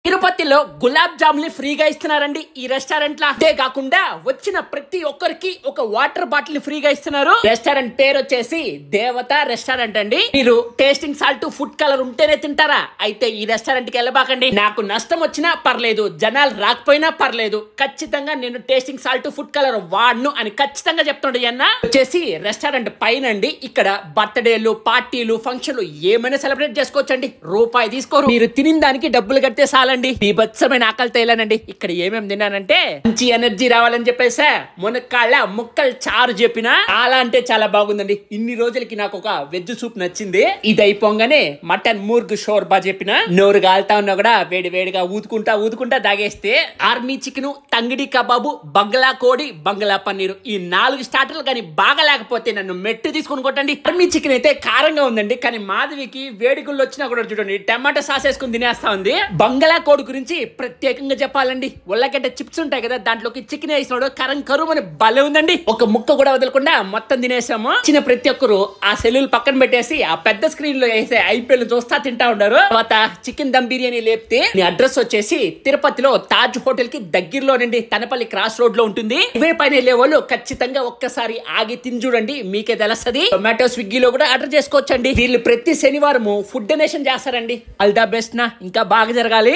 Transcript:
తిరుపతిలో గులాబ్ జాములు ఫ్రీగా ఇస్తున్నారండి ఈ రెస్టారెంట్ లా. అంతే కాకుండా వచ్చిన ప్రతి ఒక్కరికి ఒక వాటర్ బాటిల్ ఫ్రీగా ఇస్తున్నారు. రెస్టారెంట్ పేరు వచ్చేసి దేవత రెస్టారెంట్ అండి. మీరు టేస్టింగ్ సాల్ట్ ఫుడ్ కలర్ ఉంటేనే తింటారా? అయితే ఈ రెస్టారెంట్ కి వెళ్ళబాకండి. నాకు నష్టం వచ్చినా పర్లేదు, జనాలు రాకపోయినా పర్లేదు, ఖచ్చితంగా నేను టేస్టింగ్ సాల్ట్ ఫుడ్ కలర్ వాడను అని ఖచ్చితంగా చెప్తుండే. అన్న వచ్చేసి రెస్టారెంట్ పైన అండి. ఇక్కడ బర్త్డేలు, పార్టీలు, ఫంక్షన్లు ఏమైనా సెలబ్రేట్ చేసుకోవచ్చండి. రూపాయి తీసుకోరు. మీరు తినిన దానికి డబ్బులు కడితే చాలండి. బీభత్సమైన ఆకలితో వెళ్ళానండి. ఇక్కడ ఏమేమి తిన్నానంటే మంచి ఎనర్జీ రావాలని చెప్పేసా మునక్కాళ్ళ ముక్కలు చారు చెప్పిన చాలా అంటే చాలా బాగుందండి. ఇన్ని రోజులకి నాకు ఒక వెజ్ సూప్ నచ్చింది. ఇది అయిపోగానే మటన్ మూర్గ్ షోర్బా చెప్పిన నోరు గాల్తా ఉన్నా కూడా వేడి వేడిగా ఊదుకుంటా దాగేస్తే ఆర్మీ చికెన్, తంగిడి కబాబు, బంగ్లా కోడి, బంగ్లా పన్నీరు ఈ 4 స్టార్టర్లు కానీ బాగా లేకపోతే నన్ను మెట్టు తీసుకుని కొట్టండి. ఆర్మీ చికెన్ అయితే కారంగా ఉందండి, కానీ మాధవికి వేడిగుళ్ళు వచ్చినా కూడా చూడండి టమాటా సాస్ వేసుకుని తినేస్తా ఉంది. బంగ్లా కోడి గురించి ప్రత్యేకంగా చెప్పాలండి. ఉల్లగడ్డ చిప్స్ ఉంటాయి కదా, దాంట్లోకి చికెన్ వేసినాడు కరం కరుమని భలే ఉందండి. ఒక ముక్క కూడా వదలకుండా మొత్తం తినేసాము. చిన్న ప్రతి ఒక్కరు ఆ సెల్లులు పక్కన పెట్టేసి ఆ పెద్ద స్క్రీన్ లో వేసే ఐపీఎల్ చూస్తా తింటా ఉన్నారు. తర్వాత చికెన్ దమ్ బిర్యానీ లేపితే అడ్రస్ వచ్చేసి తిరుపతిలో తాజ్ హోటల్ కి దగ్గరలోనండి, తనపల్లి క్రాస్ రోడ్ లో ఉంటుంది. ఇవే పైన వెళ్ళే వాళ్ళు ఖచ్చితంగా ఒక్కసారి ఆగి తిని చూడండి, మీకే తెలుస్తుంది. టొమాటో స్విగ్గీలో కూడా ఆర్డర్ చేసుకోవచ్చండి. వీళ్ళు ప్రతి శనివారం ఫుడ్ డొనేషన్ చేస్తారండి. ఆల్ ద బెస్ట్ నా, ఇంకా బాగా జరగాలి.